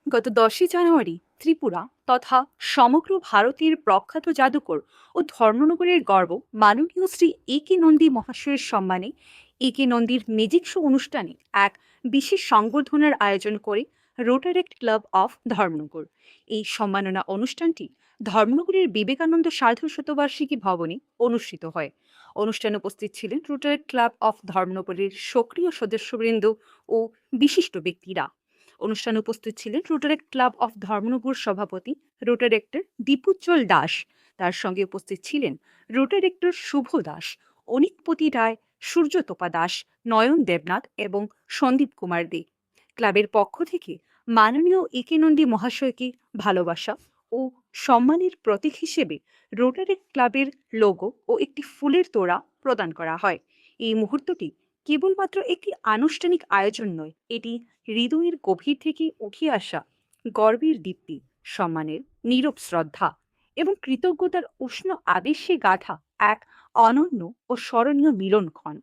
গত 10ই জানুয়ারি ত্রিপুরা তথা সমগ্র ভারতের প্রখ্যাত জাদুকর ও ধর্মনগরের গর্ব মাননীয় শ্রী এ কে নন্দী মহাশয়ের সম্মানে এ কে নন্দীর ম্যাজিক শো অনুষ্ঠানে এক বিশেষ সংবর্ধনার আয়োজন করে রোটারেক্ট ক্লাব অফ ধর্মনগর। এই সম্মাননা অনুষ্ঠানটি ধর্মনগরের বিবেকানন্দ সার্ধ শতবার্ষিকী ভবনে অনুষ্ঠিত হয়। অনুষ্ঠানে উপস্থিত ছিলেন রোটারেক্ট ক্লাব অফ ধর্মনগরের সক্রিয় সদস্যবৃন্দ ও বিশিষ্ট ব্যক্তিরা। অনুষ্ঠানে উপস্থিত ছিলেন রোটারেক্ট ক্লাব অফ ধর্মনগর সভাপতি রোটারেক্টর দীপুজ্জ্বল দাস। তার সঙ্গে উপস্থিত ছিলেন রোটারেক্টর শুভ দাস, অনিকপতি রায়, সূর্যতোপা দাস, নয়ন দেবনাথ এবং সন্দীপ কুমার দে। ক্লাবের পক্ষ থেকে মাননীয় এ কে নন্দী মহাশয়কে ভালোবাসা ও সম্মানের প্রতীক হিসেবে রোটারেক্ট ক্লাবের লোগো ও একটি ফুলের তোড়া প্রদান করা হয়। এই মুহূর্তটি কেবলমাত্র একটি আনুষ্ঠানিক আয়োজন নয়, এটি হৃদয়ের গভীর থেকে উঠে আসা গর্বের দীপ্তি, সম্মানের নীরব শ্রদ্ধা এবং কৃতজ্ঞতার উষ্ণ আবেশে গাঁথা এক অনন্য ও স্মরণীয় মিলনক্ষণ।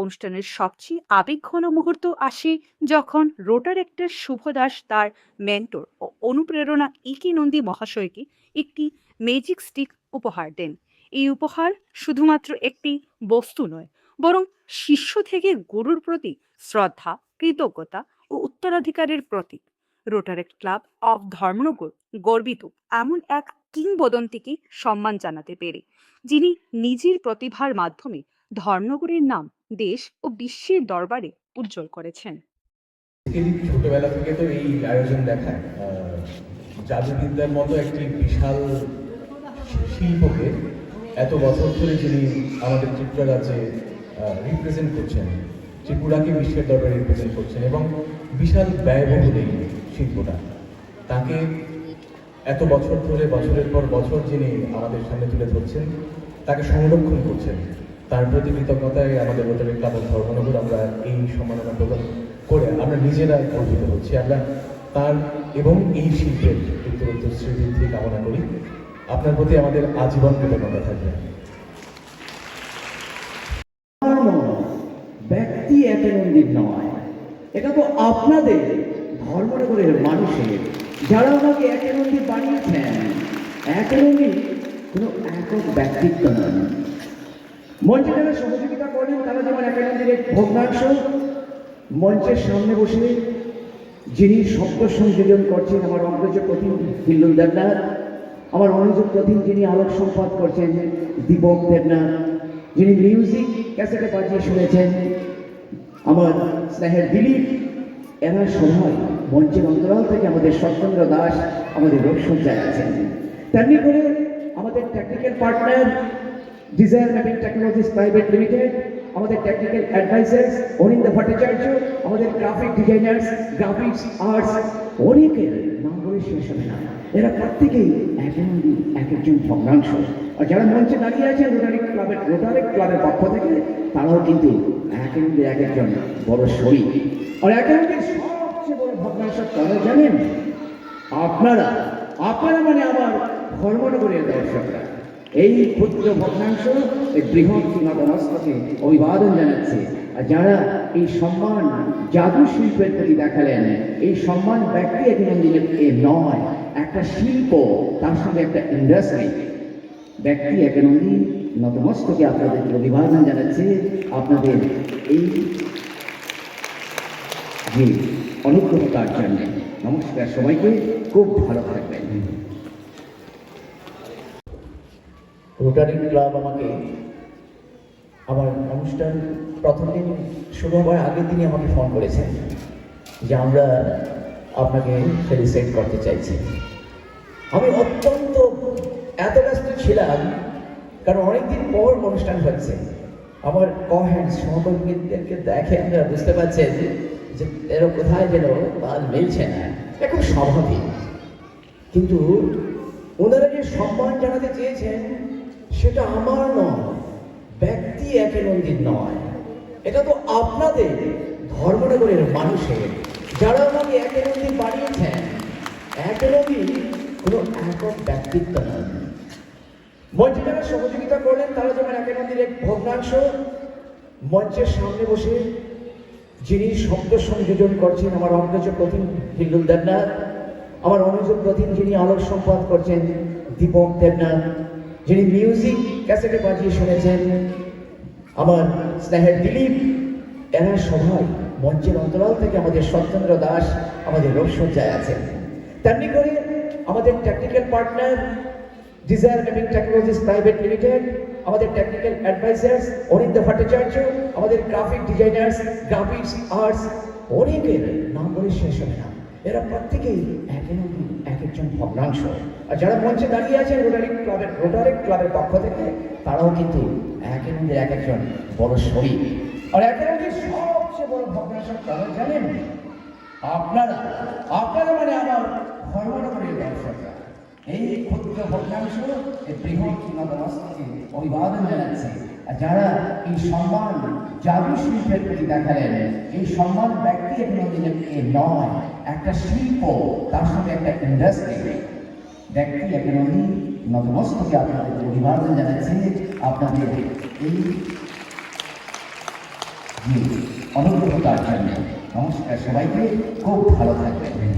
অনুষ্ঠানের সবচেয়ে আবেগঘন মুহূর্ত আসে যখন রোটারেক্টর শুভ দাস তার মেন্টর ও অনুপ্রেরণা এ কে নন্দী মহাশয়কে একটি ম্যাজিক স্টিক উপহার দেন। এই উপহার শুধুমাত্র একটি বস্তু নয়, বরং শিষ্য থেকে গুরুর প্রতি শ্রদ্ধা, কৃতজ্ঞতা ও উত্তরাধিকারের প্রতীক। রোটারেক্ট ক্লাব অফ ধর্মনগর গর্বিত এমন এক কিংবদন্তিকে সম্মান জানাতে পেরে, যিনি নিজের প্রতিভার মাধ্যমে ধর্মনগরের নাম দেশ ও বিশ্বের দরবারে উজ্জ্বল করেছেন। ছোটবেলা থেকে তো এই আয়োজন দেখায় জাদুবিদ্যার মতো একটি বিশাল শিল্পকে এত বছর ধরে যিনি আমাদের ত্রিপুরা রাজ্যে রিপ্রেজেন্ট করছেন, ত্রিপুরাকে বিশ্বের দরবারে রিপ্রেজেন্ট করছেন এবং বিশাল ব্যয়বহুল এই শিল্পটা, তাকে এত বছর ধরে বছরের পর বছর যিনি আমাদের সামনে তুলে ধরছেন, তাকে সংরক্ষণ করছেন, তার প্রতি কৃতজ্ঞতায় আমাদের রোটারি ক্লাব অফ ধর্মনগর আমরা এই সম্মাননা প্রদান করে আমরা নিজেরা গর্বিত হচ্ছি। আমরা তার এবং এই শিল্পের উত্তরোত্তর শ্রীবৃদ্ধি কামনা করি। আপনার প্রতি আমাদের আজীবন কৃতজ্ঞতা থাকবে। ব্যক্তি একানন্দির নয়, এটা তো আপনাদের ধর্মনগরের মানুষের, যারা আমাকে একানন্দি বানিয়েছেন। একানন্দি কোনো একক ব্যক্তিত্ব নয়। মঞ্চে যারা সহযোগিতা করেন তারা যেমন একানন্দির এক ভগ্নাংশ, মঞ্চের সামনে বসে যিনি শব্দ সংযোজন করছেন আমার অগ্রজ প্রতিম হিল্লুল দেবনাথ, আমার অনুযোগ প্রতিম যিনি আলোক সম্পাদ করছেন দীপক দেবনাথ, যিনি মিউজিক ক্যাসেটে বাজিয়ে শুনেছেন আমার স্নেহের দিলীপ, এরা সবাই মঞ্চের অন্তরাল থেকে আমাদের সত্যেন্দ্র দাস আমাদের রোগসজ্জায় আছেন। তেমনি করে আমাদের technical partner desire mapping technologies private limited, আমাদের টেকনিক্যাল অ্যাডভাইজার্স অনিন্দ ভট্টাচার্য, আমাদের গ্রাফিক ডিজাইনার্স, গ্রাফিক্স আর্টস, অনেকের নাম বলে শেষ হবে না। এরা প্রত্যেকেই একানন্দি এক একজন ভগ্নাংশ। আর যারা মঞ্চে দাঁড়িয়ে আছেন রোটারেক্ট ক্লাবের পক্ষ থেকে, তারাও কিন্তু একানন্দির এক একজন বড় শরীর। আর একানন্দির সবচেয়ে বড় ভগ্নাংশ তারা জানেন আপনারা। আপনারা মানে আমার ধর্মনগরের দর্শকরা। এই ক্ষুদ্র ভগ্নাংশ এই বৃহৎ নতমস্তকে অভিবাদন জানাচ্ছে। আর যারা এই সম্মান জাদু শিল্পের প্রতি দেখালেন, এই সম্মান ব্যক্তি একানন্দিনের নয়, একটা শিল্প, তার সঙ্গে একটা ইন্ডাস্ট্রি। ব্যক্তি একানন্দি নতমস্তকে আপনাদের অভিবাদন জানাচ্ছে। আপনাদের এই যে অনুগ্রহতার জন্য নমস্কার সবাইকে, খুব ভালো থাকবেন। রোটারি ক্লাব আমাকে আমার অনুষ্ঠান প্রথম দিন শুরু হওয়ার আগের দিনই আমাকে ফোন করেছেন যে আমরা আপনাকে ফেলিসিটেট করতে চাইছি। আমি অত্যন্ত এত ব্যস্ত ছিলাম, কারণ অনেকদিন পর অনুষ্ঠান হচ্ছে। আমার কহ্যান্ড সহকর্মীদেরকে দেখে আপনারা বুঝতে পারছেন যে এরা কোথায় যেন তাল মিলছে না, এটা খুব স্বাভাবিক। কিন্তু ওনারা যে সম্মান জানাতে চেয়েছেন সেটা আমার নয়, ব্যক্তি একানন্দির নয়, এটা তো আপনাদের ধর্মনগরের মানুষের, যারা আমাকে একানন্দি বানিয়েছেন। একানন্দি কোনো একক ব্যক্তিত্ব নয়। মঞ্চে যারা সহযোগিতা করলেন তারা যেমন একানন্দির এক ভগ্নাংশ, মঞ্চের সামনে বসে যিনি শব্দ সংযোজন করছেন আমার অগ্রজ প্রতিম হিন্দুল দেবনাথ, আমার অনুজ প্রতিম যিনি আলোক সম্পাদ করছেন দীপক দেবনাথ, যিনি মিউজিক ক্যাসেটে বাজিয়ে শুনেছেন আমার স্নেহের দিলীপ, এরা সবাই মঞ্চের অন্তরাল থেকে আমাদের সত্যেন্দ্র দাস আমাদের রূপসজ্জায় আছেন। তেমনি করে আমাদের টেকনিক্যাল পার্টনার ডিজায়ার মেমিং টেকনোলজিস প্রাইভেট লিমিটেড, আমাদের টেকনিক্যাল অ্যাডভাইজার্স অনিন্দ্য ভট্টাচার্য, আমাদের গ্রাফিক ডিজাইনার্স, গ্রাফিক্স আর্টস, অনেকের নাম বলে শেষ হবে না। এরা প্রত্যেকেই এক একজন ভগ্নাংশ। আর যারা মঞ্চে দাঁড়িয়ে আছেন রোটারি ক্লাবের পক্ষ থেকে, তারাও কিন্তু একের এক একজন বড় শরীর। আর একের সবচেয়ে বড় ভগ্নাংশ তারা জানেন আপনারা মানে আমার ধর্মনগরের দর্শকরা। এই ক্ষুদ্র ভগ্নাংশ এই বৃহৎ নতমস্তকে অভিবাদন জানাচ্ছে। আর যারা এই সম্মান জাদু শিল্পের প্রতি দেখালেন, এই সম্মান ব্যক্তি একদিনের নয়, একটা শিল্প, তার সঙ্গে একটা ইন্ডাস্ট্রি। ব্যক্তি একদিন নতমস্তকে আপনাদের অভিবাদন জানাচ্ছে। আপনাদের এই অনুগ্রহতার জন্য নমস্কার সবাইকে, খুব ভালো থাকবেন।